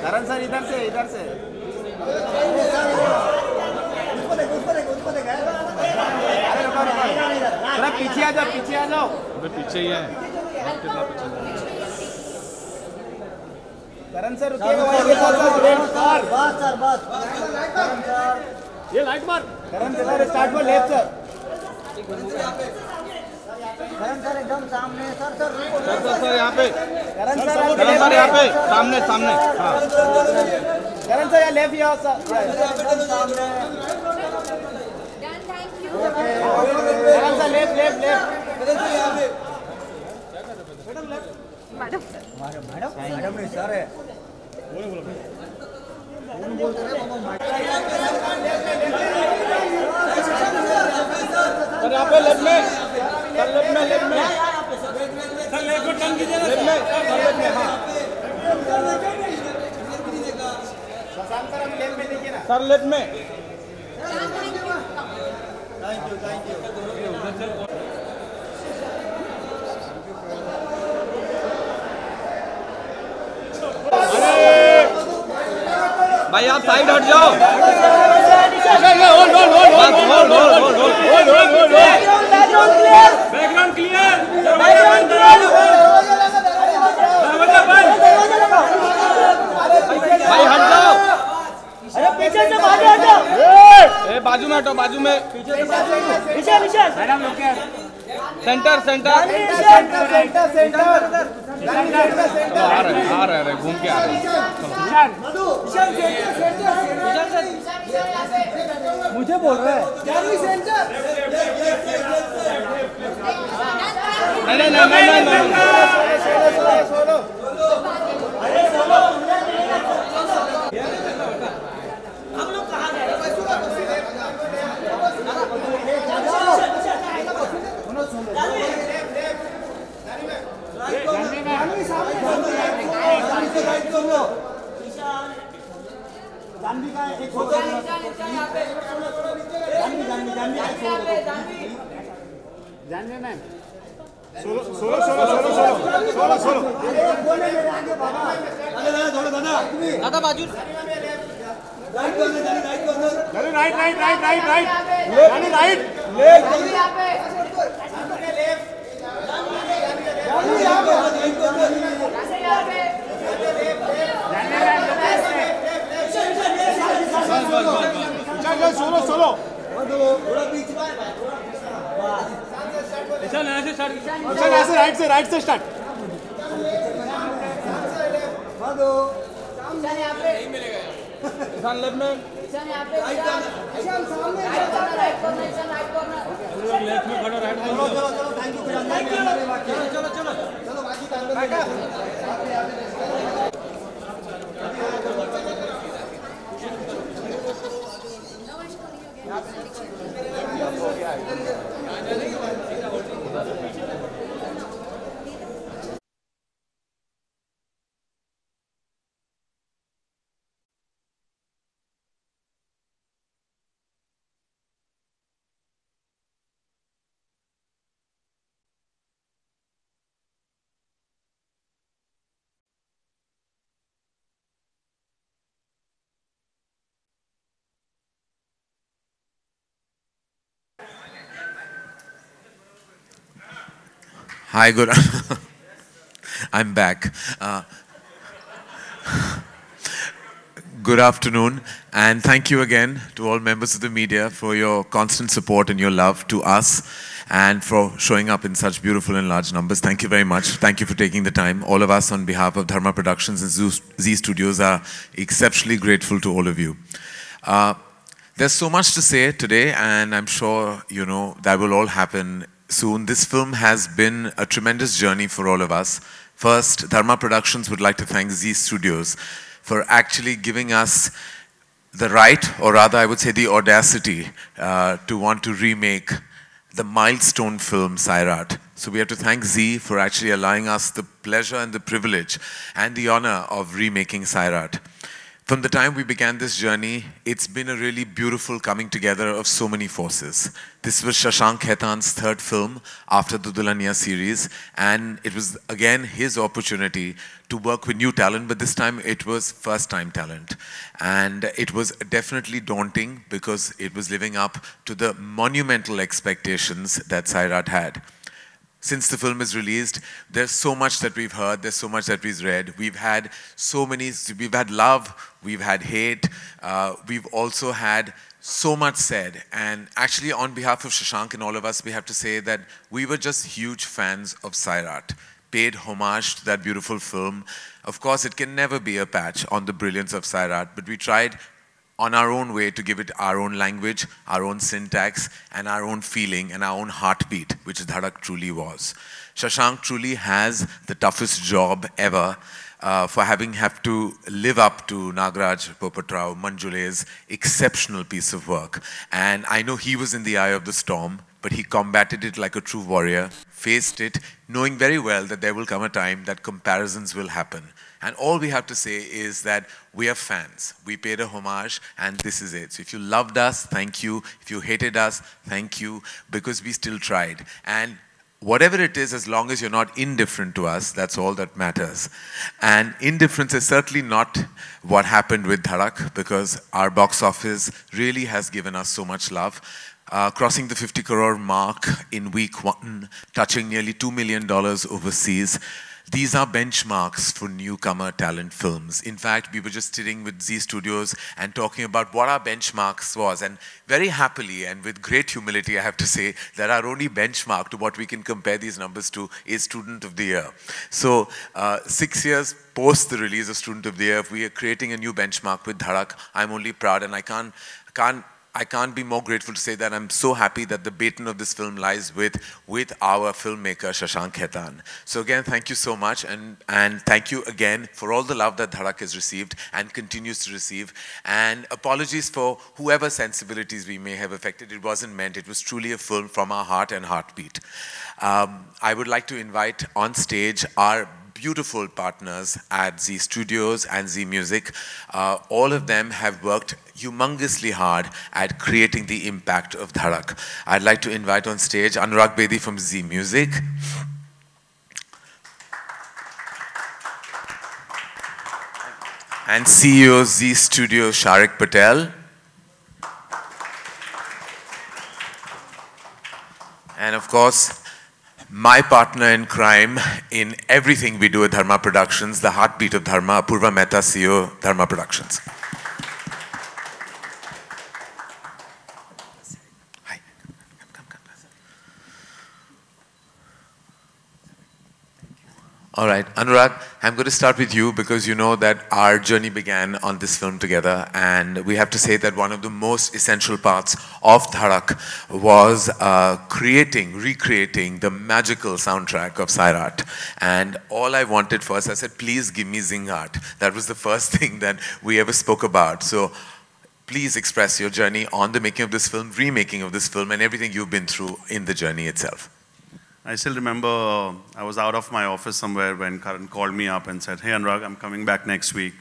करण sir इधर से थोड़ा पीछे आ जाओ पीछे ही है कितना पीछे करण सर रुकिए बस ये लाइट मार करण सर स्टार्ट पर लेफ्ट सर करण सर एकदम सामने सर यहाँ पे करण सर यहाँ पे सामने हाँ करण सर यहाँ लेफ्ट यहाँ सर सामने करण सर लेफ्ट मैडम नहीं सर है यहाँ पे लेफ्ट में सर लेफ्ट में थैंक यू भाई आप साइड हट जाओ बैकग्राउंड क्लियर भाई हट जाओ अरे पीछे से बाजू हटो बाजू में हटो बाजू में निशान मैडम लोग सेंटर आ रहे घूम के आ रहे मुझे बोल रहे हैं नहीं हम लोग कहाँ गए जानवी का एक फोटो जानवी मैम दादा बाजू सोलो राइट से स्टार्ट लेफ्ट में लेफ्ट में खड़ो राइट चलो Hi, good. I'm back. Good afternoon, and thank you again to all members of the media for your constant support and your love to us, and for showing up in such beautiful and large numbers. Thank you very much. Thank you for taking the time. All of us on behalf of Dharma Productions and Z Studios are exceptionally grateful to all of you. There's so much to say today, and I'm sure, you know, that will all happen soon. This film has been a tremendous journey for all of us. First, Dharma Productions would like to thank Z Studios for actually giving us the right, or rather I would say the audacity, to want to remake the milestone film Sairat. So we have to thank Z for actually allowing us the pleasure and the privilege and the honor of remaking Sairat. From the time we began this journey, it's been a really beautiful coming together of so many forces. This was Ishan Khattar's third film after the Dulhania series, and it was again his opportunity to work with new talent, but this time it was first-time talent. And it was definitely daunting because it was living up to the monumental expectations that Sairat had. Since the film is released, there's so much that we've heard, there's so much that we've read. We've had we've had love, we've had hate, we've also had so much said. And actually on behalf of Shashank and all of us, we have to say that we were just huge fans of Sairat, paid homage to that beautiful film. Of course, it can never be a patch on the brilliance of Sairat, but we tried on our own way to give it our own language, our own syntax, and our own feeling and our own heartbeat, which DHADAK truly was. Shashank truly has the toughest job ever for having to live up to Nagaraj Popatrao Manjule's exceptional piece of work. And I know he was in the eye of the storm, but he combated it like a true warrior, faced it, knowing very well that there will come a time that comparisons will happen. And all we have to say is that we are fans. We paid a homage, and this is it. So if you loved us, thank you. If you hated us, thank you, because we still tried. And whatever it is, as long as you're not indifferent to us, that's all that matters. And indifference is certainly not what happened with DHADAK, because our box office really has given us so much love. Crossing the 50 crore mark in week 1, touching nearly $2 million overseas. These are benchmarks for newcomer talent films. In fact, we were just sitting with Zee Studios and talking about what our benchmarks was. And very happily and with great humility, I have to say that our only benchmark to what we can compare these numbers to is Student of the Year. So 6 years post the release of Student of the Year, if we are creating a new benchmark with DHADAK, I'm only proud, and I can't be more grateful to say that I'm so happy that the baton of this film lies with our filmmaker, Ishan Khattar. So again, thank you so much, and thank you again for all the love that DHADAK has received and continues to receive. And apologies for whoever sensibilities we may have affected. It wasn't meant. It was truly a film from our heart and heartbeat. I would like to invite on stage our beautiful partners at Zee Studios and Zee Music. All of them have worked humongously hard at creating the impact of DHADAK. I'd like to invite on stage Anurag Bedi from Zee Music. And CEO Zee Studio Sharik Patel. And of course, my partner in crime in everything we do at Dharma Productions, the heartbeat of Dharma, Apurva Mehta, CEO, Dharma Productions. Hi. Come. All right, Anurag, I'm going to start with you because you know that our journey began on this film together, and we have to say that one of the most essential parts of DHADAK was recreating the magical soundtrack of Sairat. And all I wanted first, I said, please give me Zingart. That was the first thing that we ever spoke about. So please express your journey on the making of this film, remaking of this film, and everything you've been through in the journey itself. I still remember I was out of my office somewhere when Karan called me up and said, hey Anurag, I'm coming back next week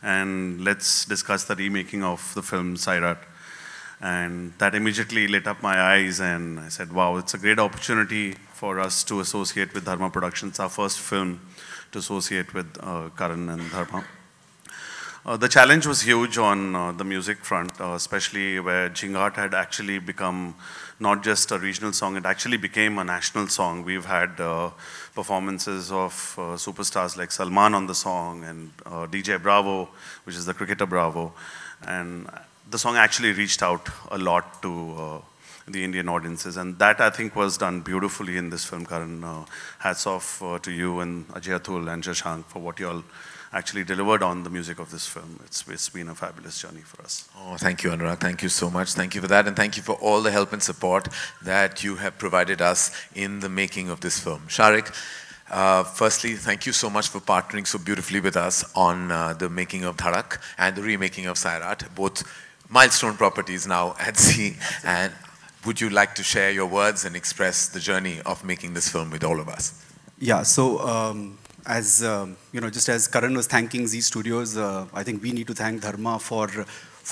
and let's discuss the remaking of the film Sairat. And that immediately lit up my eyes, and I said, wow, it's a great opportunity for us to associate with Dharma Productions, our first film to associate with Karan and Dharma. The challenge was huge on the music front, especially where Jhingat had actually become not just a regional song, it actually became a national song. We've had performances of superstars like Salman on the song and DJ Bravo, which is the cricketer Bravo. And the song actually reached out a lot to the Indian audiences. And that, I think, was done beautifully in this film, Karan. Hats off to you and Ajay Atul and Shashank for what you all actually delivered on the music of this film. It's been a fabulous journey for us. Oh, thank you, Anurag. Thank you so much. Thank you for that. And thank you for all the help and support that you have provided us in the making of this film. Sharik, firstly, thank you so much for partnering so beautifully with us on the making of DHADAK and the remaking of Sairat, both milestone properties now at Zee. And would you like to share your words and express the journey of making this film with all of us? Yeah, so as just as Karan was thanking Z Studios, I think we need to thank Dharma for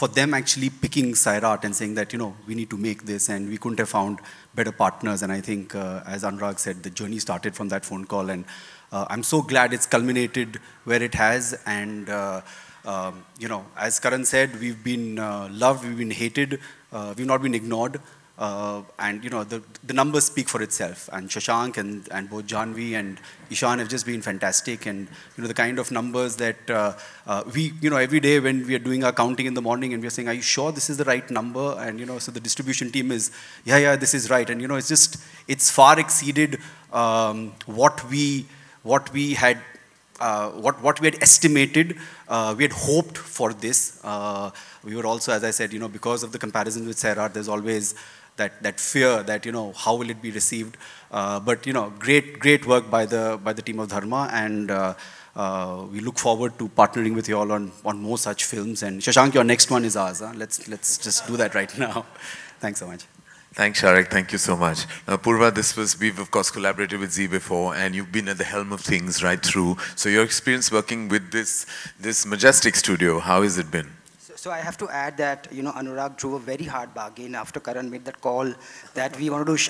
them actually picking Sairat and saying that we need to make this, and we couldn't have found better partners. And I think, as Anurag said, the journey started from that phone call, and I'm so glad it's culminated where it has. And as Karan said, we've been loved, we've been hated, we've not been ignored. And the numbers speak for itself, and Shashank and both Janhvi and Ishan have just been fantastic. And the kind of numbers that we every day when we are doing our counting in the morning and we are saying, are you sure this is the right number? And so the distribution team is, yeah, this is right. And it's far exceeded what we had estimated. We had hoped for this. We were also, as I said, because of the comparison with Sairat, there's always that fear that how will it be received. But great work by the team of Dharma, and we look forward to partnering with you all on more such films. And Shashank, your next one is ours. Huh? Let's just do that right now. Thanks so much. Thanks, Sharik. Thank you so much. Purva, we've of course collaborated with Z before, and you've been at the helm of things right through. So your experience working with this majestic studio, how has it been? So I have to add that Anurag drove a very hard bargain after Karan made that call that we want to do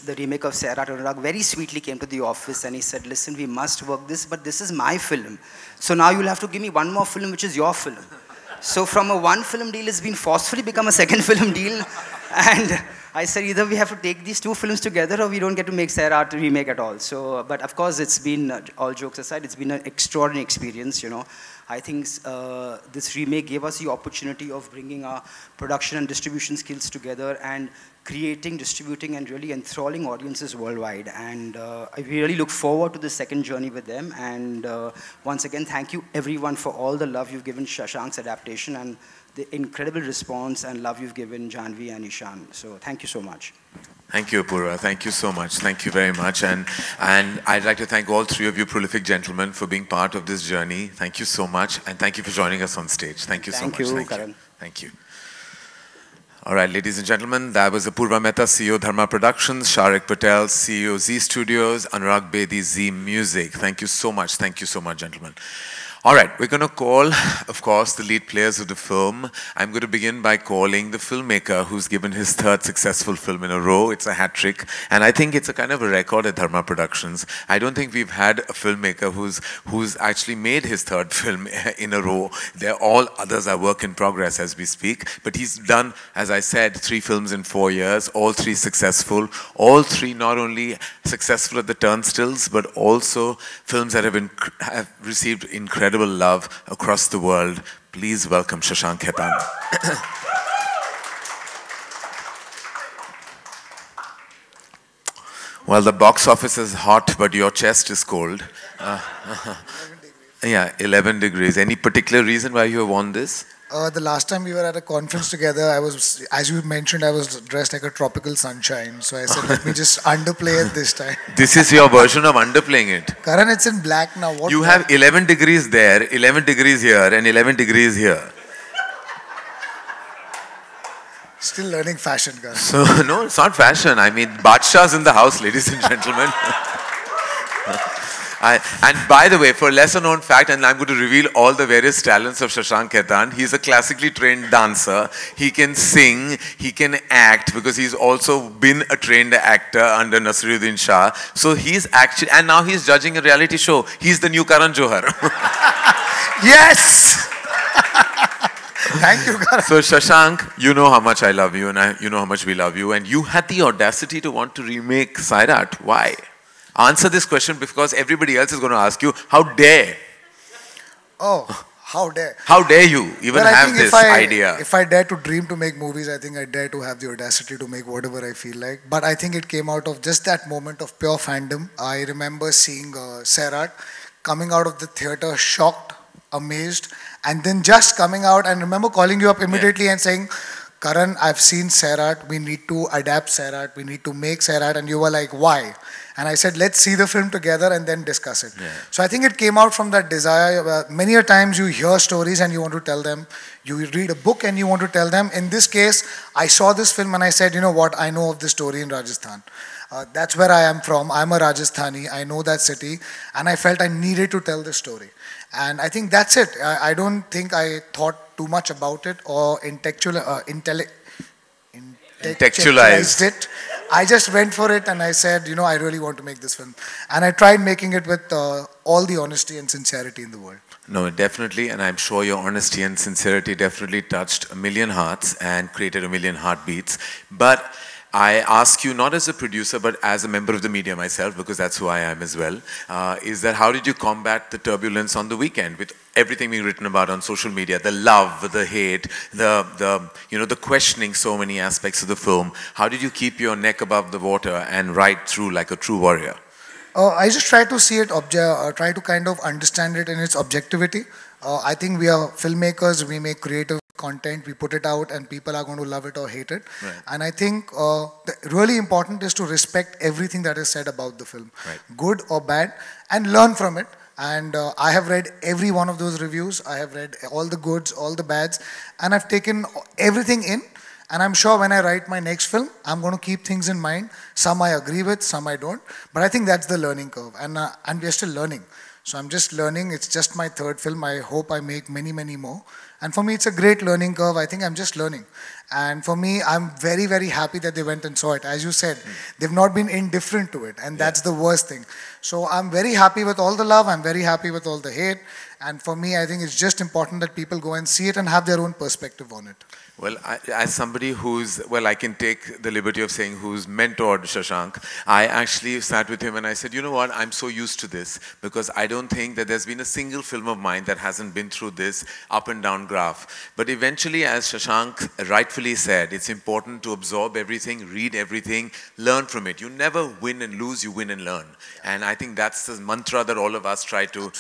the remake of Sairat. Anurag very sweetly came to the office and he said, listen, we must work this, but this is my film. So now you'll have to give me one more film, which is your film. So from a one film deal, it's been forcefully become a second film deal. And I said either we have to take these two films together or we don't get to make Sairat remake at all. So, but of course, it's been, all jokes aside, it's been an extraordinary experience, I think this remake gave us the opportunity of bringing our production and distribution skills together and creating, distributing, and really enthralling audiences worldwide. And I really look forward to the second journey with them. And once again, thank you everyone for all the love you've given Shashank's adaptation and the incredible response and love you've given Janhvi and Ishan. So thank you so much. Thank you, Apurva. Thank you so much. Thank you very much. And I'd like to thank all three of you prolific gentlemen for being part of this journey. Thank you so much. And thank you for joining us on stage. Thank you so much. Thank you, Karan. Thank you. All right, ladies and gentlemen, that was Apurva Mehta, CEO Dharma Productions, Sharik Patel, CEO Z Studios, Anurag Bedi, Z Music. Thank you so much. Thank you so much, gentlemen. All right, we're going to call, of course, the lead players of the film. I'm going to begin by calling the filmmaker who's given his third successful film in a row. It's a hat trick, and I think it's a kind of a record at Dharma Productions. I don't think we've had a filmmaker who's actually made his third film in a row. All others are work in progress as we speak, but he's done, as I said, 3 films in 4 years, all 3 successful, all 3 not only successful at the turnstiles, but also films that have received incredible love across the world. Please welcome Ishan Khattar. Well, the box office is hot, but your chest is cold. Yeah, 11 degrees. Any particular reason why you have worn this? The last time we were at a conference together, I was, as you mentioned, I was dressed like a tropical sunshine. So I said, let me just underplay it this time. This is your version of underplaying it. Karan, it's in black now. What you have 11 degrees there, 11 degrees here, and 11 degrees here. Still learning fashion, Karan. So, no, it's not fashion. I mean, Badshah's in the house, ladies and gentlemen. And by the way, for a lesser known fact, and I'm going to reveal all the various talents of Ishan Khattar, he's a classically trained dancer. He can sing, he can act, because he's also been a trained actor under Nasiruddin Shah. So he's actually, and now he's judging a reality show. He's the new Karan Johar. Yes! Thank you, Karan. So Shashank, you know how much I love you, and you know how much we love you, and you had the audacity to want to remake Sairat. Why? Answer this question, because everybody else is going to ask you, how dare? Oh, how dare? How dare you even have this idea? If I dare to dream to make movies, I think I dare to have the audacity to make whatever I feel like. But I think it came out of just that moment of pure fandom. I remember seeing Sairat, coming out of the theatre shocked, amazed, and then just coming out, and remember calling you up immediately and saying, Karan, I've seen Sairat, we need to adapt Sairat, we need to make Sairat, and you were like, why? And I said, let's see the film together and then discuss it. Yeah. So I think it came out from that desire. Many a times you hear stories and you want to tell them. You read a book and you want to tell them. In this case, I saw this film and I said, you know what, I know of this story in Rajasthan. That's where I am from. I'm a Rajasthani. I know that city, and I felt I needed to tell the story. And I think that's it. I don't think I thought too much about it or intellectualized it. I just went for it and I said, I really want to make this film. And I tried making it with all the honesty and sincerity in the world. No, definitely, and I'm sure your honesty and sincerity definitely touched a million hearts and created a million heartbeats. But I ask you, not as a producer, but as a member of the media myself, because that's who I am as well, is that how did you combat the turbulence on the weekend with everything being written about on social media, the love, the hate, the questioning so many aspects of the film? How did you keep your neck above the water and ride through like a true warrior? I just try to see it, try to kind of understand it in its objectivity. I think we are filmmakers, we make creative content, we put it out and people are going to love it or hate it. Right. And I think really important is to respect everything that is said about the film, right, good or bad, and learn from it. And I have read every one of those reviews. I have read all the goods, all the bads, and I've taken everything in. And I'm sure when I write my next film, I'm going to keep things in mind. Some I agree with, some I don't. But I think that's the learning curve. And we're still learning. So I'm just learning. It's just my third film. I hope I make many, many more. And for me, it's a great learning curve. I think I'm just learning. And for me, I'm very, very happy that they went and saw it. As you said, they've not been indifferent to it. And that's the worst thing. So I'm very happy with all the love. I'm very happy with all the hate. And for me, I think it's just important that people go and see it and have their own perspective on it. Well, as somebody who's, I can take the liberty of saying who's mentored Shashank, I actually sat with him and I said, you know what, I'm so used to this because I don't think that there's been a single film of mine that hasn't been through this up and down graph. But eventually, as Shashank rightfully said, it's important to absorb everything, read everything, learn from it. You never win and lose, you win and learn. And I think that's the mantra that all of us try to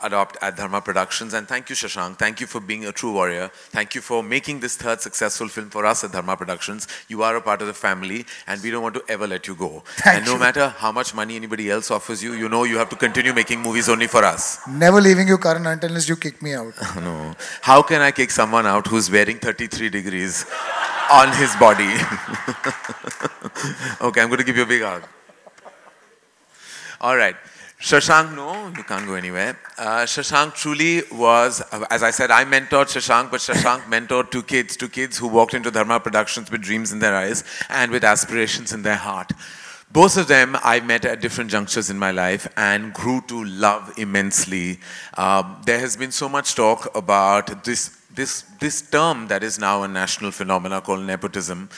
adopt at Dharma Productions. And thank you, Shashank. Thank you for being a true warrior. Thank you for making this third successful film for us at Dharma Productions. You are a part of the family and we don't want to ever let you go. Thank no you. matter how much money anybody else offers you, you know you have to continue making movies only for us. Never leaving you, Karan, unless you kick me out. No. How can I kick someone out who's wearing 33 degrees on his body? Okay, I'm going to give you a big hug. All right. Shashank, no, you can't go anywhere. Shashank truly was, as I said, I mentored Shashank, but Shashank mentored two kids who walked into Dharma Productions with dreams in their eyes and with aspirations in their heart. Both of them I met at different junctures in my life and grew to love immensely. There has been so much talk about this term that is now a national phenomena called nepotism.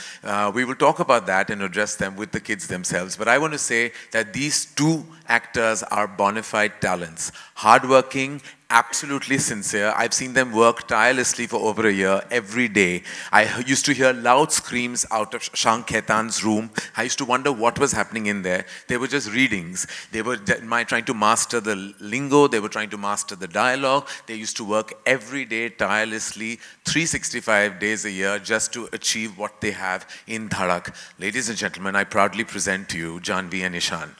We will talk about that and address them with the kids themselves. But I want to say that these two actors are bona fide talents, hardworking, absolutely sincere. I've seen them work tirelessly for over a year, every day. I used to hear loud screams out of Ishan Khattar's room. I used to wonder what was happening in there. They were just readings. They were trying to master the lingo. They were trying to master the dialogue. They used to work every day tirelessly, 365 days a year, just to achieve what they have in DHADAK. Ladies and gentlemen, I proudly present to you Janhvi and Ishan.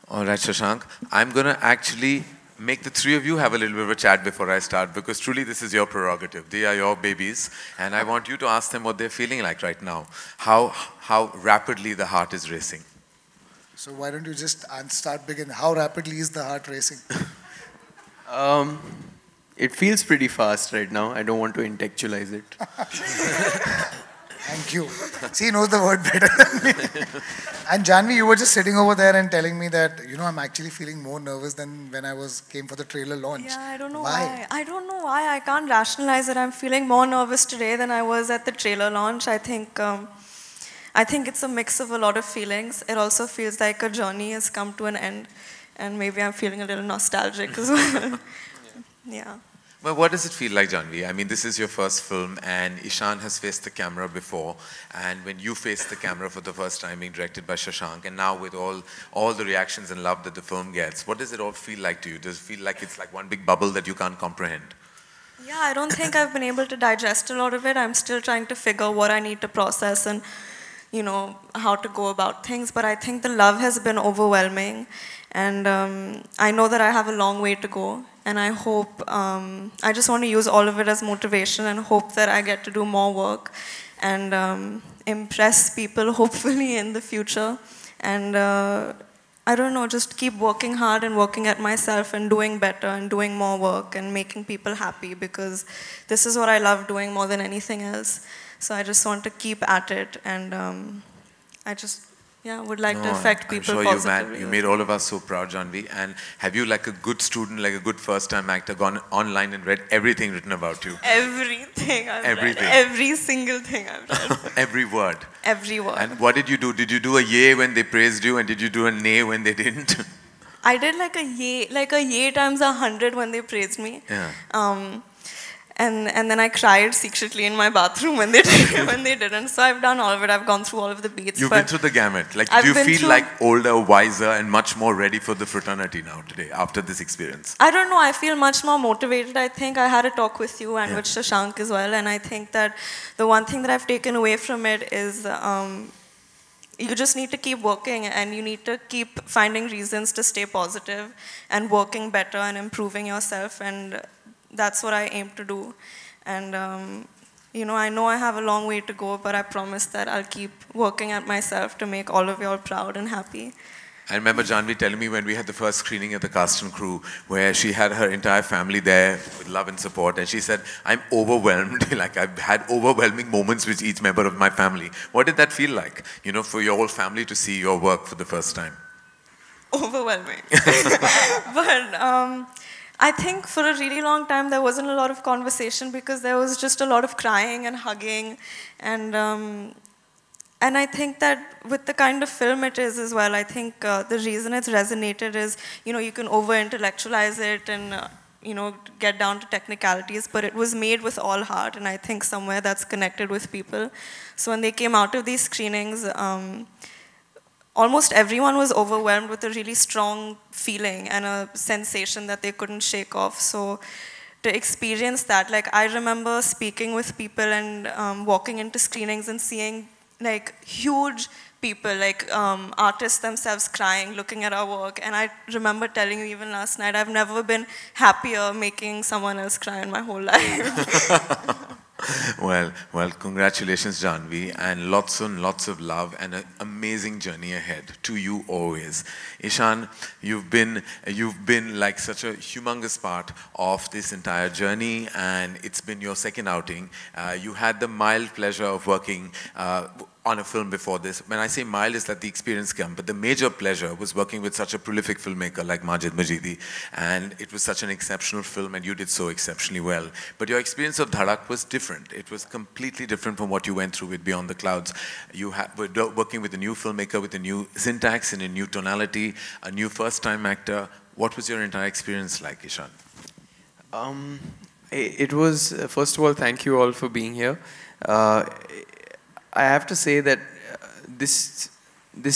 All right, Shashank. I'm going to actually make the three of you have a little bit of a chat before I start because truly this is your prerogative. They are your babies and I want you to ask them what they're feeling like right now. How rapidly the heart is racing. So why don't you just start begin? How rapidly is the heart racing? It feels pretty fast right now. I don't want to intellectualize it. Thank you. See, he knows the word better than me. And Janhvi, you were just sitting over there and telling me that, I'm actually feeling more nervous than when I came for the trailer launch. Yeah, I don't know why. I don't know why. I can't rationalize it. I'm feeling more nervous today than I was at the trailer launch. I think it's a mix of a lot of feelings. It also feels like a journey has come to an end. And maybe I'm feeling a little nostalgic as well. Yeah. Well, what does it feel like, Janhvi? I mean, this is your first film, and Ishan has faced the camera before. And when you faced the camera for the first time, being directed by Shashank, and now with all the reactions and love that the film gets, what does it all feel like to you? Does it feel like it's like one big bubble that you can't comprehend? Yeah, I don't think I've been able to digest a lot of it. I'm still trying to figure what I need to process and, you know, how to go about things. But I think the love has been overwhelming. And I know that I have a long way to go. And I hope, I just want to use all of it as motivation and hope that I get to do more work and impress people, hopefully, in the future. And I don't know, just keep working hard and working at myself and doing better and doing more work and making people happy, because this is what I love doing more than anything else. So I just want to keep at it, and I just, yeah, would like to affect people positively. You made all of us so proud, Janhvi. And have you, like a good student, like a good first-time actor, gone online and read everything written about you? Everything I've read. Every single thing I've read. Every word. Every word. And what did you do? Did you do a yay when they praised you, and did you do a nay when they didn't? I did like a yay times 100 when they praised me. Yeah. And then I cried secretly in my bathroom when they didn't. So I've done all of it. I've gone through all of the beats. You've been through the gamut. Like, do you feel like older, wiser, and much more ready for the fraternity now today after this experience? I don't know. I feel much more motivated. I think I had a talk with you and with Shashank as well. And I think that the one thing that I've taken away from it is you just need to keep working, and you need to keep finding reasons to stay positive and working better and improving yourself. And that's what I aim to do. And, you know I have a long way to go, but I promise that I'll keep working at myself to make all of you all proud and happy. I remember Janhvi telling me when we had the first screening at the cast and crew, where she had her entire family there with love and support, and she said, I'm overwhelmed. Like, I've had overwhelming moments with each member of my family. What did that feel like, you know, for your whole family to see your work for the first time? Overwhelming. But I think for a really long time there wasn't a lot of conversation, because there was just a lot of crying and hugging, and I think that with the kind of film it is as well, I think the reason it's resonated is, you know, you can over-intellectualize it and you know, get down to technicalities, but it was made with all heart, and I think somewhere that's connected with people. So when they came out of these screenings, almost everyone was overwhelmed with a really strong feeling and a sensation that they couldn't shake off. So to experience that, like, I remember speaking with people and walking into screenings and seeing like huge people, like artists themselves crying, looking at our work. And I remember telling you even last night, I've never been happier making someone else cry in my whole life. Well, congratulations, Janhvi, and lots of love and an amazing journey ahead to you always. Ishan, you've been like such a humongous part of this entire journey, and it's been your second outing. You had the mild pleasure of working on a film before this. When I say mild, is that the experience came, but the major pleasure was working with such a prolific filmmaker like Majid Majidi, and it was such an exceptional film, and you did so exceptionally well. But your experience of Dhadak was different. It was completely different from what you went through with Beyond the Clouds. You were working with a new filmmaker with a new syntax and a new tonality, a new first-time actor. What was your entire experience like, Ishan? It was, first of all, thank you all for being here. I have to say that this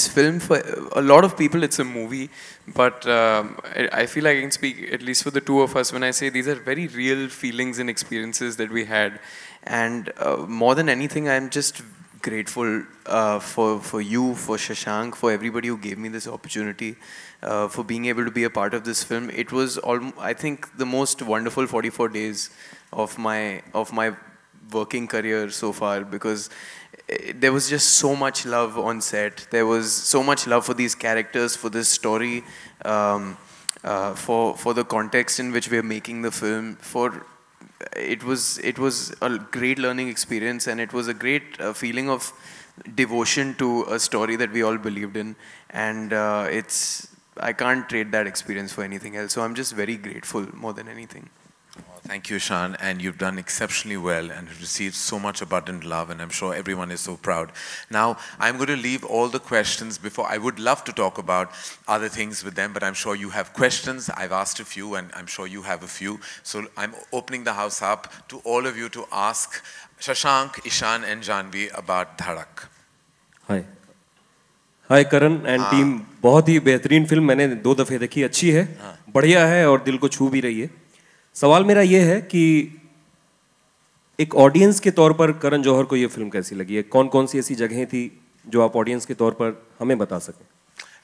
film, for a lot of people, it's a movie, but I feel like I can speak, at least for the two of us, when I say these are very real feelings and experiences that we had. And more than anything, I'm just grateful for you, for Shashank, for everybody who gave me this opportunity, for being able to be a part of this film. It was, I think, the most wonderful 44 days of my working career so far, because there was just so much love on set. There was so much love for these characters, for this story, for the context in which we are making the film. It was a great learning experience, and it was a great feeling of devotion to a story that we all believed in. And I can't trade that experience for anything else. So I'm just very grateful more than anything. Thank you, Ishan, and you've done exceptionally well and received so much abundant love, and I'm sure everyone is so proud. Now, I'm going to leave all the questions before. I would love to talk about other things with them, but I'm sure you have questions. I've asked a few, and I'm sure you have a few. So I'm opening the house up to all of you to ask Shashank, Ishan, and Janhvi about Dhadak. Hi Karan and team, बहुत ही बेहतरीन film, मैंने 2 दफ़े देखी, अच्छी है, बढ़िया है और दिल को छू भी रही है। सवाल मेरा ये है कि एक ऑडियंस के तौर पर करण जौहर को ये फिल्म कैसी लगी है? कौन कौन सी ऐसी जगहें थी जो आप ऑडियंस के तौर पर हमें बता सकें?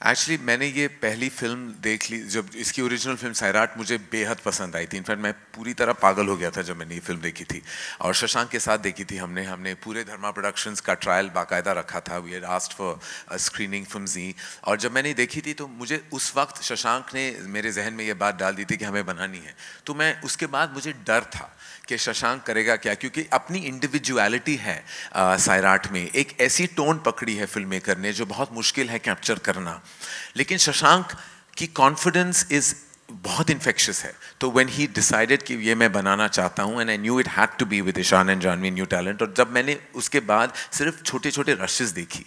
एक्चुअली मैंने ये पहली फिल्म देख ली जब इसकी ओरिजिनल फिल्म सैराट मुझे बेहद पसंद आई थी। इनफैक्ट मैं पूरी तरह पागल हो गया था जब मैंने ये फिल्म देखी थी और शशांक के साथ देखी थी हमने पूरे धर्मा प्रोडक्शंस का ट्रायल बाकायदा रखा था। We had asked for a screening from Zee और जब मैंने देखी थी तो मुझे उस वक्त शशांक ने मेरे जहन में ये बात डाल दी थी कि हमें बनानी है। तो मैं उसके बाद मुझे डर था कि शशांक करेगा क्या, क्योंकि अपनी इंडिविजुअलिटी है सैराट में, एक ऐसी टोन पकड़ी है फिल्म मेकर ने जो बहुत मुश्किल है कैप्चर करना। लेकिन शशांक की कॉन्फिडेंस इज बहुत इन्फेक्शियस है। तो व्हेन ही डिसाइडेड कि ये मैं बनाना चाहता हूँ and I knew it had to be with Ishaan and Jhanvi new talent. और जब मैंने उसके बाद सिर्फ छोटे छोटे रशेस देखी,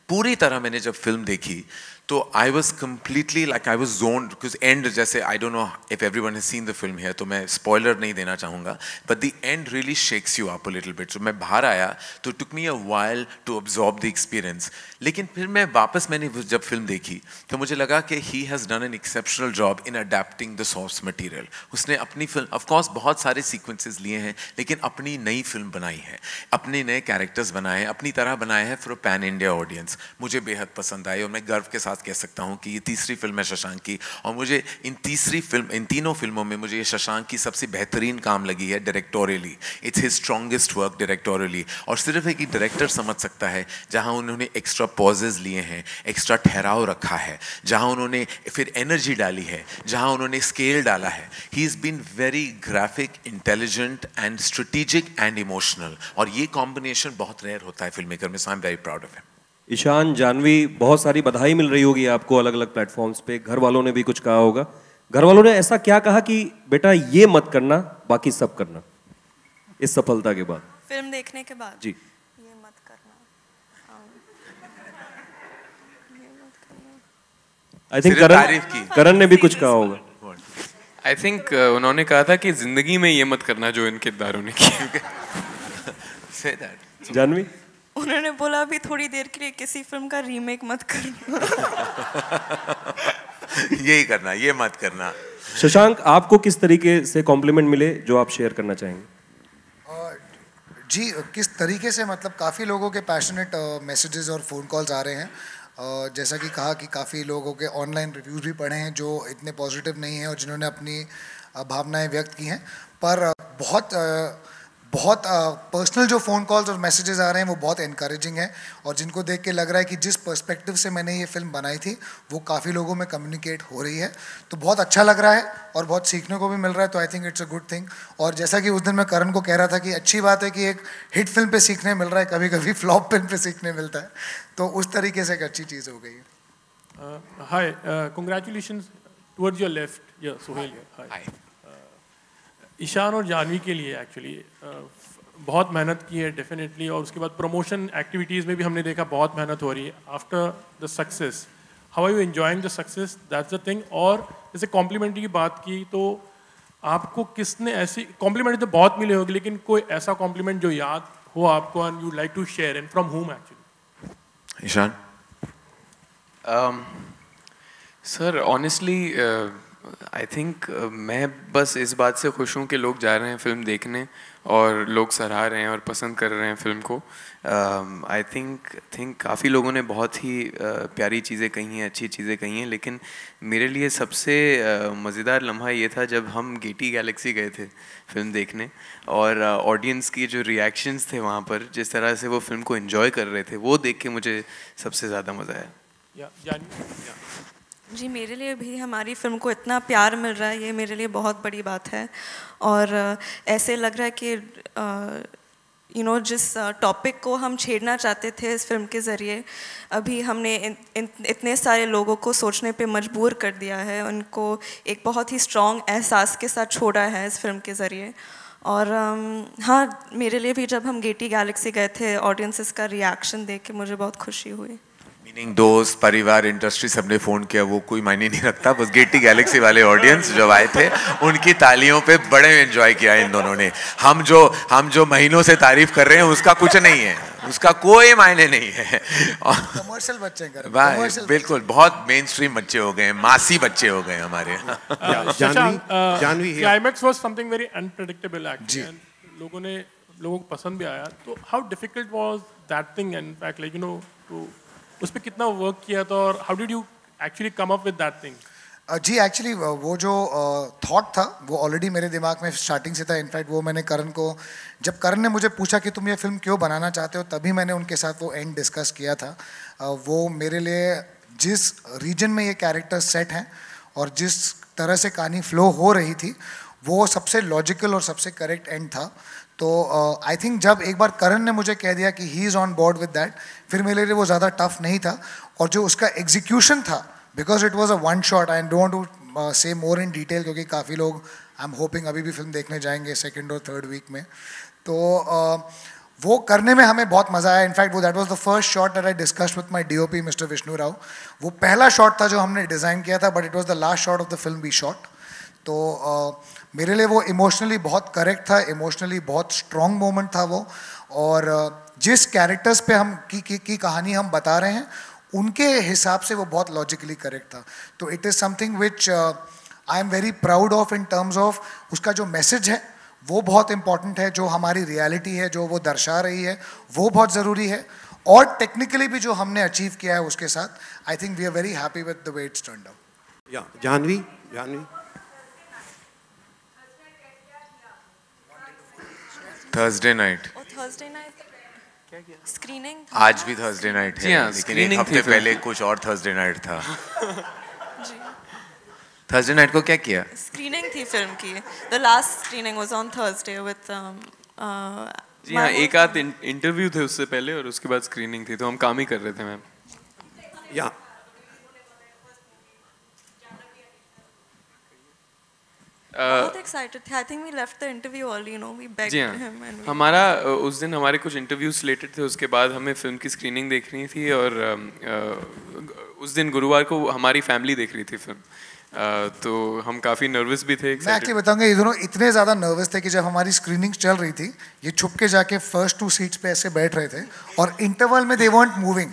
पूरी तरह मैंने जब फिल्म देखी तो I was completely like I was zoned, because and जैसे I don't know if everyone has seen the film है तो मैं स्पॉइलर नहीं देना चाहूँगा, but the end really shakes you up a little bit. So मैं बाहर आया तो took me a while to absorb the experience. लेकिन फिर मैं वापस मैंने जब फिल्म देखी तो मुझे लगा कि he has done an exceptional job in adapting the source material. उसने अपनी फिल्म ऑफकोर्स बहुत सारे सीक्वेंसेस लिए हैं लेकिन अपनी नई फिल्म बनाई है, अपने नए कैरेक्टर्स बनाए हैं, अपनी तरह बनाए हैं for a pan India audience. मुझे बेहद पसंद आई और मैं गर्व के साथ कह सकता हूँ कि ये तीसरी फिल्म है शशांक की और मुझे इन तीनों फिल्मों में मुझे ये शशांक की सबसे बेहतरीन काम लगी है directorially. It's his strongest work directorially. और सिर्फ एक डायरेक्टर समझ सकता है जहाँ उन्होंने एक्स्ट्रा पॉजेज लिए हैं, एक्स्ट्रा ठहराव रखा है, जहाँ उन्होंने फिर एनर्जी डाली है, जहाँ उन्होंने स्केल डाला है। He is been very graphic, intelligent and strategic and emotional और ये कॉम्बिनेशन बहुत रेयर होता है फिल्म मेकर में। So I am very proud of him. Ishaan, Janhvi, बहुत सारी बधाई मिल रही होगी आपको अलग अलग प्लेटफॉर्म्स पे। घर वालों ने भी कुछ कहा होगा। घर वालों ने ऐसा क्या कहा कि बेटा ये मत करना, बाकी सब करना, इस सफलता के बाद? फिल्म देखने के बाद जी, ये मत करना, ये मत करना। आई थिंक करण ने भी कुछ कहा होगा। आई थिंक उन्होंने कहा था कि जिंदगी में ये मत करना जो इन किरदारों ने किया। जानवी, उन्होंने बोला अभी थोड़ी देर के लिए किसी फिल्म का रीमेक मत करना। यही करना, ये मत करना। शशांक, आपको किस तरीके से कॉम्प्लीमेंट मिले जो आप शेयर करना चाहेंगे? जी, किस तरीके से मतलब काफ़ी लोगों के पैशनेट मैसेजेस और फ़ोन कॉल्स आ रहे हैं। जैसा कि कहा कि काफ़ी लोगों के ऑनलाइन रिव्यूज़ भी पढ़े हैं जो इतने पॉजिटिव नहीं हैं और जिन्होंने अपनी भावनाएं व्यक्त की हैं। पर बहुत पर्सनल जो फ़ोन कॉल्स और मैसेजेस आ रहे हैं वो बहुत इनकरेजिंग है और जिनको देख के लग रहा है कि जिस पर्सपेक्टिव से मैंने ये फिल्म बनाई थी वो काफ़ी लोगों में कम्युनिकेट हो रही है। तो बहुत अच्छा लग रहा है और बहुत सीखने को भी मिल रहा है। तो I think it's a good thing. और जैसा कि उस दिन मैं करण को कह रहा था कि अच्छी बात है कि एक हिट फिल्म पे सीखने मिल रहा है, कभी कभी फ्लॉप फिल्म पे सीखने मिलता है। तो उस तरीके से एक अच्छी चीज़ हो गई है। हाय, कंग्रेचुलेशंस टुवर्ड्स योर लेफ्ट, या सोहेल। हाय। ईशान और जानवी के लिए एक्चुअली बहुत मेहनत की है डेफिनेटली, और उसके बाद प्रमोशन एक्टिविटीज़ में भी हमने देखा बहुत मेहनत हो रही है। After the success, how are you enjoying the success, that's the thing. और जैसे कॉम्प्लीमेंट्री की बात की तो आपको किसने ऐसी कॉम्प्लीमेंट तो बहुत मिले होगी, लेकिन कोई ऐसा कॉम्प्लीमेंट जो याद हो आपको and you like to share, and from home actually? Ishaan, sir honestly I think मैं बस इस बात से खुश हूँ कि लोग जा रहे हैं फिल्म देखने और लोग सराह रहे हैं और पसंद कर रहे हैं फिल्म को। आई थिंक काफ़ी लोगों ने बहुत ही प्यारी चीज़ें कही हैं, अच्छी चीज़ें कही हैं, लेकिन मेरे लिए सबसे मज़ेदार लम्हा ये था जब हम गेटी गैलेक्सी गए थे फिल्म देखने और ऑडियंस की जो रिएक्शंस थे वहाँ पर, जिस तरह से वो फिल्म को एंजॉय कर रहे थे, वो देख के मुझे सबसे ज़्यादा मज़ा आया। जी, मेरे लिए भी हमारी फिल्म को इतना प्यार मिल रहा है, ये मेरे लिए बहुत बड़ी बात है। और ऐसे लग रहा है कि जिस टॉपिक को हम छेड़ना चाहते थे इस फिल्म के ज़रिए, अभी हमने इतने सारे लोगों को सोचने पे मजबूर कर दिया है, उनको एक बहुत ही स्ट्रॉन्ग एहसास के साथ छोड़ा है इस फिल्म के ज़रिए। और हाँ, मेरे लिए भी जब हम गेटी गैलेक्सी गए थे, ऑडियंसेस का रिएक्शन देख के मुझे बहुत खुशी हुई। मीनिंग दोस्त, परिवार, इंडस्ट्री सबने फ़ोन किया, वो कोई मायने नहीं रखता। बस गेटी गैलेक्सी वाले ऑडियंस जो आए थे उनकी तालियों पे बड़े एंजॉय किया इन दोनों ने। हम जो महीनों से तारीफ कर रहे हैं उसका कुछ नहीं है, उसका कोई मायने नहीं है। कमर्शियल बच्चे बिल्कुल, बहुत मेन स्ट्रीम बच्चे हो गए, मासी बच्चे हो गए हमारे। Janhvi climax was something very unpredictable actually. लोगों ने लोगों को पसंद भी आया. तो how difficult was that thing? In fact, like तो उस पे कितना work किया था और how did you actually come up with that thing? जी एक्चुअली वो जो थॉट था वो ऑलरेडी मेरे दिमाग में स्टार्टिंग से था. इनफैक्ट वो मैंने करण को, जब करण ने मुझे पूछा कि तुम ये फिल्म क्यों बनाना चाहते हो, तभी मैंने उनके साथ वो एंड डिस्कस किया था. वो मेरे लिए जिस रीजन में ये कैरेक्टर सेट हैं और जिस तरह से कहानी फ्लो हो रही थी, वो सबसे लॉजिकल और सबसे करेक्ट एंड था. तो आई थिंक जब एक बार करण ने मुझे कह दिया कि he is on board with that, फिर मेरे लिए वो ज़्यादा टफ नहीं था. और जो उसका एग्जीक्यूशन था, because it was a one shot, I don't to say more in detail, क्योंकि काफ़ी लोग आई एम होपिंग अभी भी फिल्म देखने जाएंगे सेकेंड और थर्ड वीक में. तो वो करने में हमें बहुत मज़ा आया. इनफैक्ट वो that was the first shot that I discussed with my DOP mister Vishnu Rao. वो पहला शॉट था जो हमने डिज़ाइन किया था, but it was the last shot of the film we shot. तो मेरे लिए वो इमोशनली बहुत करेक्ट था, इमोशनली बहुत स्ट्रॉन्ग मोमेंट था वो. और जिस कैरेक्टर्स पे हम की कहानी हम बता रहे हैं, उनके हिसाब से वो बहुत लॉजिकली करेक्ट था. तो it is something which I am very proud of in terms of उसका जो मैसेज है वो बहुत इंपॉर्टेंट है, जो हमारी रियलिटी है जो वो दर्शा रही है वो बहुत ज़रूरी है. और टेक्निकली भी जो हमने अचीव किया है उसके साथ, I think we are very happy with the way it's turned out. Yeah Janhvi Thursday night. Thursday night screening आज भी थर्सडे नाइट है, लेकिन एक हफ्ते पहले कुछ और थर्सडे नाइट था. थर्सडे नाइट को क्या किया? स्क्रीनिंग थी फिल्म की. The last screening was on Thursday with जी हाँ, एक आध इंटरव्यू थे उससे पहले और उसके बाद स्क्रीनिंग थी, तो हम काम ही कर रहे थे मैम. या बहुत एक्साइटेड थे. I think we left the interview early, we begged him and हमारा उस दिन हमारे कुछ इंटरव्यूज रिलेटेड थे, उसके बाद हमें फिल्म की स्क्रीनिंग देखनी थी. और उस दिन गुरुवार को हमारी फैमिली देख रही थी फिल्म. तो हम काफ़ी नर्वस भी थे. मैं एक्चुअली बताऊंगा, ये दोनों इतने ज़्यादा नर्वस थे कि जब हमारी स्क्रीनिंग चल रही थी, ये छुप के जाके फर्स्ट 2 सीट्स पे ऐसे बैठ रहे थे और इंटरवल में दे वांट मूविंग,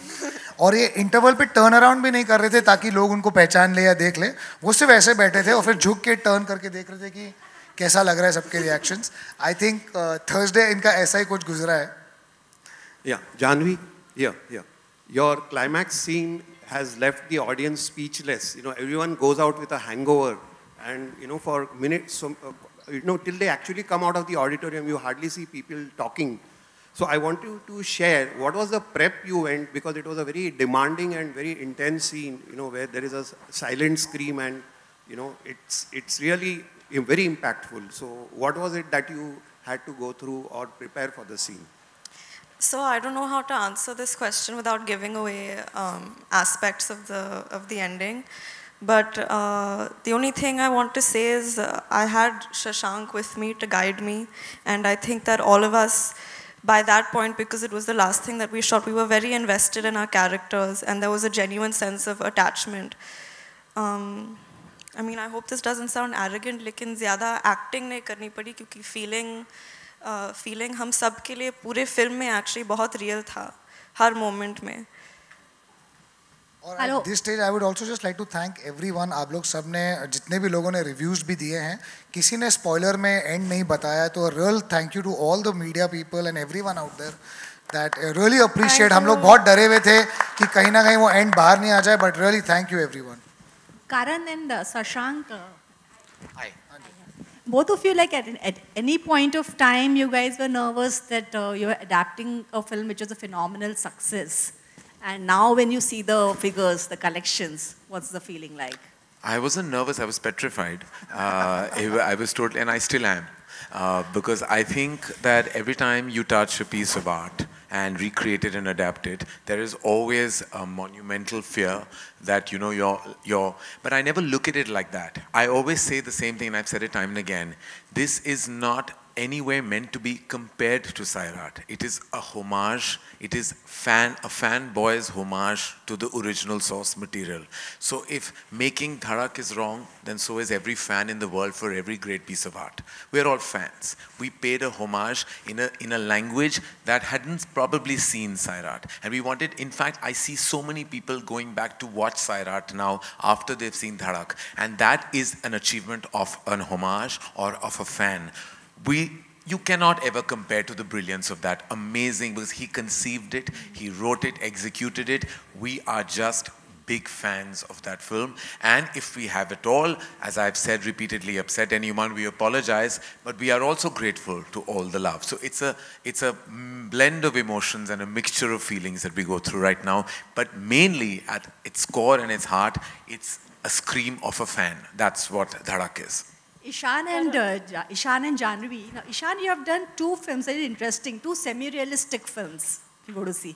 और ये इंटरवल पे टर्न अराउंड भी नहीं कर रहे थे ताकि लोग उनको पहचान ले या देख ले. वो सिर्फ ऐसे बैठे थे और फिर झुक के टर्न करके देख रहे थे कि कैसा लग रहा है सबके रिएक्शंस. आई थिंक थर्सडे इनका ऐसा ही कुछ गुजरा है. Yeah Janhvi, your climax scene has left the audience speechless. Everyone goes out with a hangover, and for minutes, till they actually come out of the auditorium, you hardly see people talking. So I want you to share what was the prep you went, because it was a very demanding and very intense scene, where there is a silent scream, and it's really very impactful. So what was it that you had to go through or prepare for the scene? So I don't know how to answer this question without giving away aspects of the ending. But the only thing I want to say is I had Shashank with me to guide me, and I think that all of us, by that point, because it was the last thing that we shot, we were very invested in our characters, and there was a genuine sense of attachment. I mean, I hope this doesn't sound arrogant, लेकिन ज़्यादा acting नहीं करनी पड़ी, क्योंकि feeling हम सब के लिए पूरे फिल्म में actually बहुत real था, हर moment में. और at this stage I would also just like to thank everyone. आप लोग सब ने, जितने भी लोगों ने रिव्यूज़ भी दिए हैं, किसी ने स्पॉइलर में एंड नहीं बताया, तो real thank you to all the media people and everyone out there that really appreciate. हम लोग बहुत डरे हुए थे कि कहीं ना कहीं वो एंड बाहर नहीं आ जाए, but really thank you everyone. Karan and Shashank, hi. Both of you, like at any point of time, you guys were nervous that you were adapting a film which was a phenomenal success. And now when you see the figures, the collections, what's the feeling like? I wasn't nervous, I was petrified. I was totally, and I still am. Because I think that every time you touch a piece of art and recreate it and adapt it, there is always a monumental fear that, but I never look at it like that. I always say the same thing, and I've said it time and again. This is not anywhere meant to be compared to Sairat. It is a homage. It is a fanboy's homage to the original source material. So if making DHADAK is wrong, then so is every fan in the world for every great piece of art. We're all fans. We paid a homage in a language that hadn't probably seen Sairat. And we wanted, in fact, I see so many people going back to watch Sairat now after they've seen DHADAK. And that is an achievement of an homage or of a fan. We you cannot ever compare to the brilliance of that. Amazing, because he conceived it, he wrote it, executed it. We are just big fans of that film, and if we have at all, as I've said repeatedly, upset anyone, we apologize, but we are also grateful to all the love. So it's a blend of emotions and a mixture of feelings that we go through right now, but mainly at its core and its heart, it's a scream of a fan. That's what Dhadak is. Ishan and Janhvi. Now, Ishan, you have done 2 films, very interesting, 2 semi-realistic films, if you go to see.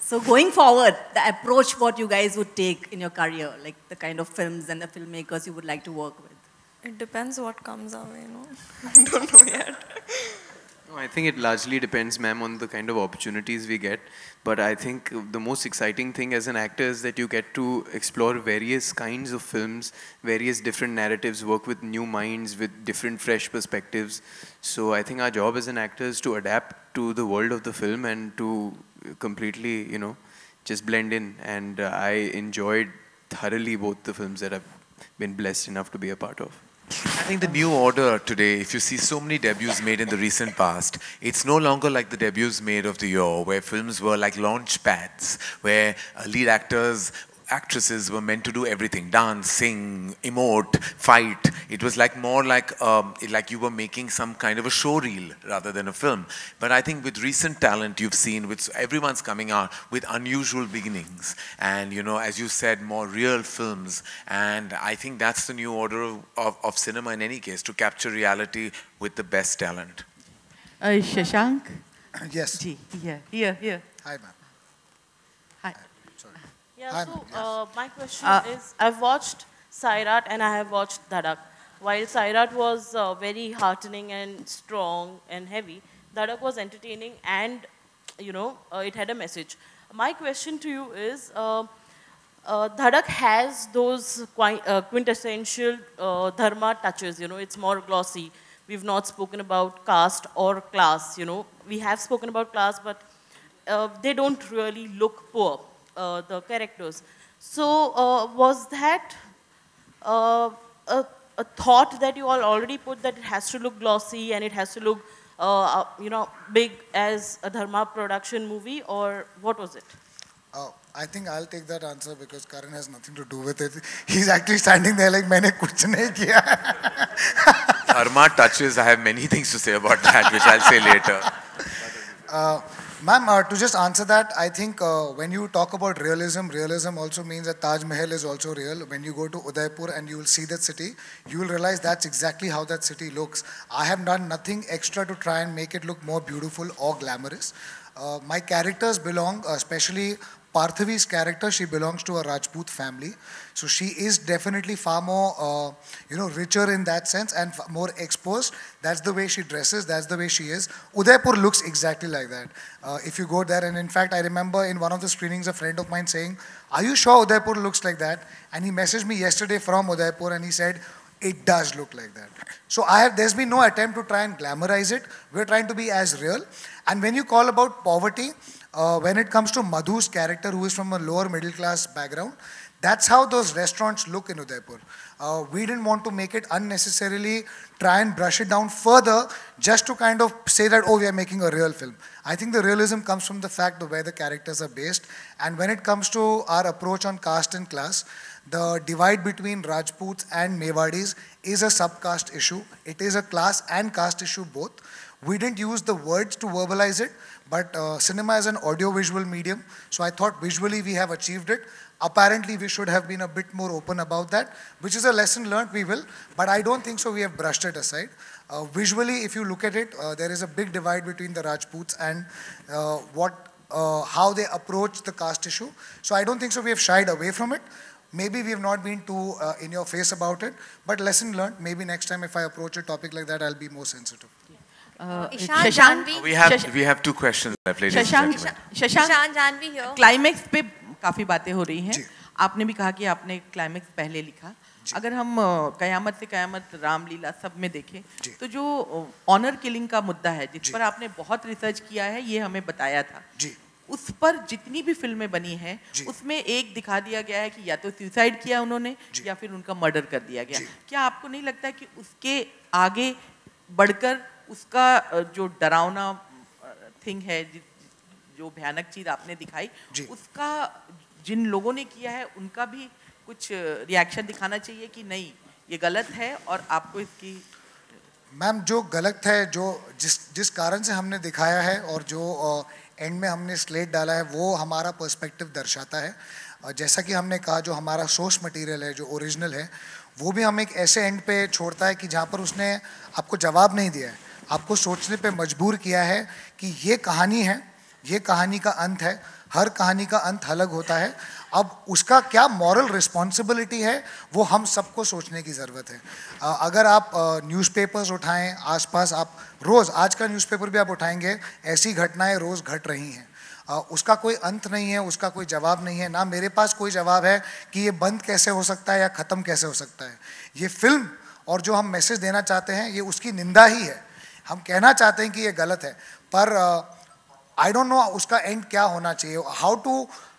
So going forward, the approach what you guys would take in your career, like the kind of films and the filmmakers you would like to work with? It depends what comes our way, no? I don't know yet. No, I think it largely depends, ma'am, on the kind of opportunities we get. But I think the most exciting thing as an actor is that you get to explore various kinds of films, various different narratives, work with new minds, with different fresh perspectives. So I think our job as an actor is to adapt to the world of the film and to completely, you know, just blend in. And I enjoyed thoroughly both the films that I've been blessed enough to be a part of. I think the new order today, if you see so many debuts made in the recent past, it's no longer like the debuts made of the year, where films were like launch pads, where lead actresses were meant to do everything: dance, sing, emote, fight. It was like more like you were making some kind of a show reel rather than a film. But I think with recent talent you've seen, with everyone's coming out with unusual beginnings, and you know, as you said, more real films. And I think that's the new order of cinema in any case, to capture reality with the best talent. Shashank? Yes. Here. Hi, ma'am. Hi. Yeah, so my question is, I've watched Sairat and I have watched Dhadak. While Sairat was very heartening and strong and heavy, Dhadak was entertaining and, you know, it had a message. My question to you is, Dhadak has those quintessential dharma touches, you know, it's more glossy. We've not spoken about caste or class, you know. We have spoken about class, but they don't really look poor. The characters. So was that a thought that you all already put, that it has to look glossy and it has to look, you know, big as a dharma production movie, or what was it? I think I'll take that answer because Karan has nothing to do with it. He's actually standing there like, "Maine kuch nahi kiya." Dharma touches, I have many things to say about that, which I'll say later. Ma'am, to just answer that, I think when you talk about realism, realism also means that Taj Mahal is also real. When you go to Udaipur and you will see that city, you will realize that's exactly how that city looks. I have done nothing extra to try and make it look more beautiful or glamorous. My characters belong, especially Parthavi's character, she belongs to a Rajput family. So she is definitely far more, you know, richer in that sense and more exposed. That's the way she dresses, that's the way she is. Udaipur looks exactly like that. If you go there, and in fact, I remember in one of the screenings, a friend of mine saying, "Are you sure Udaipur looks like that?" And he messaged me yesterday from Udaipur and he said, "It does look like that." So there's been no attempt to try and glamorize it. We're trying to be as real. And when you call about poverty, when it comes to Madhu's character, who is from a lower middle class background, that's how those restaurants look in Udaipur. We didn't want to make it unnecessarily try and brush it down further just to kind of say that, oh, we are making a real film. I think the realism comes from the fact of where the characters are based. And when it comes to our approach on caste and class, the divide between Rajputs and Mewadis is a subcaste issue. It is a class and caste issue both. We didn't use the words to verbalize it, but cinema is an audio-visual medium, so I thought visually we have achieved it. Apparently we should have been a bit more open about that, which is a lesson learned, we will, but I don't think so we have brushed it aside. Visually, if you look at it, there is a big divide between the Rajputs and how they approach the caste issue. So I don't think so we have shied away from it. Maybe we have not been too in your face about it, but lesson learned. Maybe next time if I approach a topic like that, I'll be more sensitive. Shashank, we have 2 questions left, ladies and gentlemen. Shashank, Janhvi here. Climax पे काफी बातें हो रही हैं. आपने भी कहा कि आपने क्लाइमेक्स पहले लिखा. अगर हम कयामत से कयामत, रामलीला सब में देखें, तो जो ऑनर किलिंग का मुद्दा है, जिस पर आपने बहुत रिसर्च किया है, ये हमें बताया था. उस पर जितनी भी फिल्में बनी हैं, उसमें एक दिखा दिया गया है कि या तो सुसाइड किया उन्होंने या फिर उनका मर्डर कर दिया गया. क्या आपको नहीं लगता कि उसके आगे बढ़कर उसका जो डरावना थिंग है, जो भयानक चीज आपने दिखाई, उसका जिन लोगों ने किया है उनका भी कुछ रिएक्शन दिखाना चाहिए कि नहीं ये गलत है और आपको इसकी। मैम जो गलत है, जो जिस कारण से हमने दिखाया है और जो एंड में हमने स्लेट डाला है वो हमारा पर्सपेक्टिव दर्शाता है। जैसा कि हमने कहा जो हमारा सोर्स मटेरियल है, जो ओरिजिनल है, वो भी हम एक ऐसे एंड पे छोड़ता है कि जहाँ पर उसने आपको जवाब नहीं दिया है, आपको सोचने पे मजबूर किया है कि ये कहानी है, ये कहानी का अंत है। हर कहानी का अंत अलग होता है। अब उसका क्या मॉरल रिस्पॉन्सिबिलिटी है वो हम सबको सोचने की ज़रूरत है। अगर आप न्यूज़पेपर्स उठाएं, आसपास आप रोज़, आज का न्यूज़पेपर भी आप उठाएंगे, ऐसी घटनाएं रोज़ घट रही हैं। उसका कोई अंत नहीं है, उसका कोई जवाब नहीं है। ना मेरे पास कोई जवाब है कि ये बंद कैसे हो सकता है या ख़त्म कैसे हो सकता है। ये फिल्म और जो हम मैसेज देना चाहते हैं ये उसकी निंदा ही है। हम कहना चाहते हैं कि ये गलत है, पर आई डोंट नो उसका एंड क्या होना चाहिए।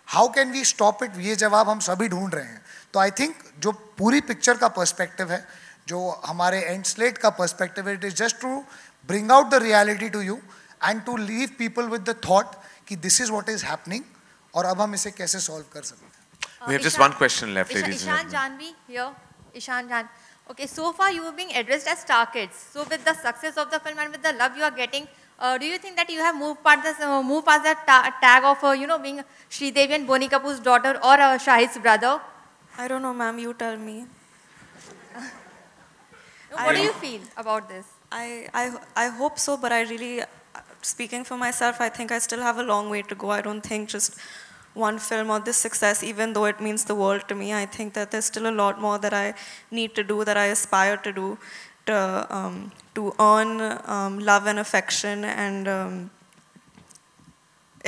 How can we stop it, ये जवाब हम सभी ढूंढ रहे हैं। तो आई थिंक जो पूरी पिक्चर का पर्सपेक्टिव है, जो हमारे एंड स्लेट का पर्सपेक्टिव है, it is just to bring out the reality to you and to leave people with the thought कि this is what is happening और अब हम इसे कैसे सॉल्व कर सकते हैं। We have just one question left, ladies and Ishan gentlemen. Janhvi here. Ishan Jan. Okay, so far you are being addressed as star kids. So with the success of the film and with the love you are getting, do you think that you have moved past that tag of being Sridevi and Bonnie Kapoor's daughter or Shahid's brother? I don't know, ma'am. You tell me. What do you feel about this? I hope so, but I really, speaking for myself, I think I still have a long way to go. I don't think just one film or this success, even though it means the world to me, I think that there's still a lot more that I need to do, that I aspire to do, to earn love and affection and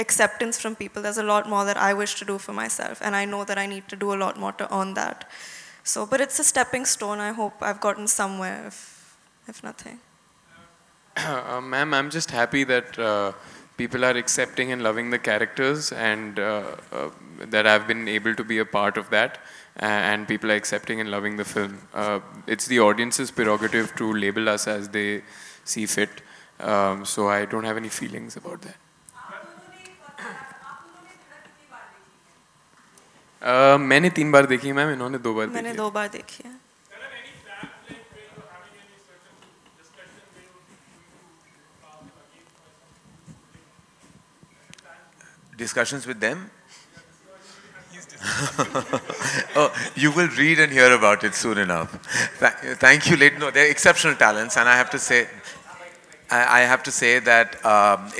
acceptance from people. There's a lot more that I wish to do for myself, and I know that I need to do a lot more to earn that. So, but it's a stepping stone. I hope I've gotten somewhere, if nothing. Ma'am, I'm just happy that people are accepting and loving the characters, and that I've been able to be a part of that, and people are accepting and loving the film. It's the audience's prerogative to label us as they see fit, so I don't have any feelings about that. मैंने 3 बार देखी है ma'am, इन्होंने 2 बार देखी है। मैंने 2 बार देखी है। Discussions with them? Oh, you will read and hear about it soon enough. Thank you, ladies. No, they're exceptional talents, and I have to say that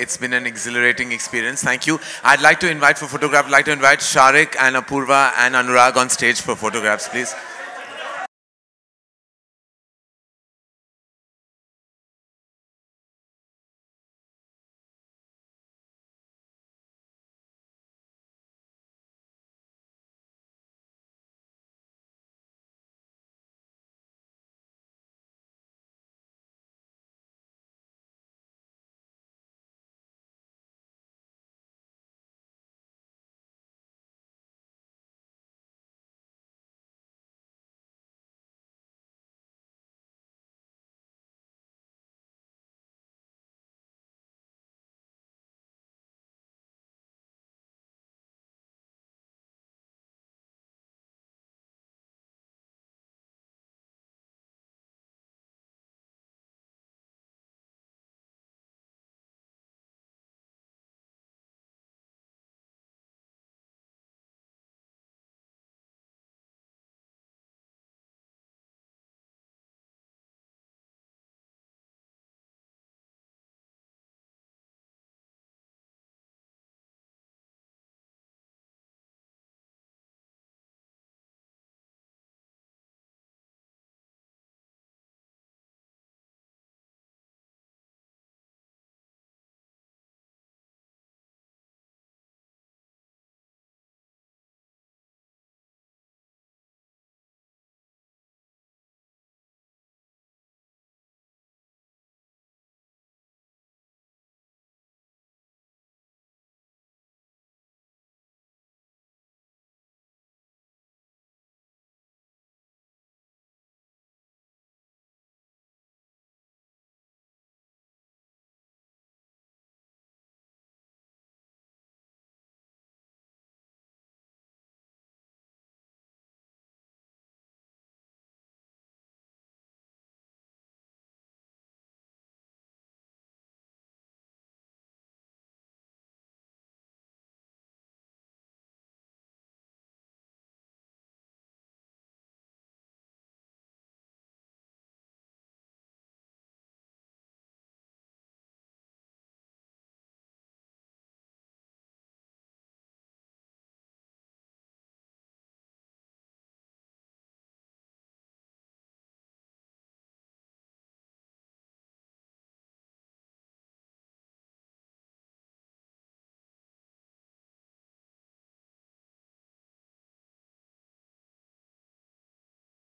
it's been an exhilarating experience. Thank you. I'd like to invite for photograph. I'd like to invite Sharik and Apurva and Anurag on stage for photographs, please.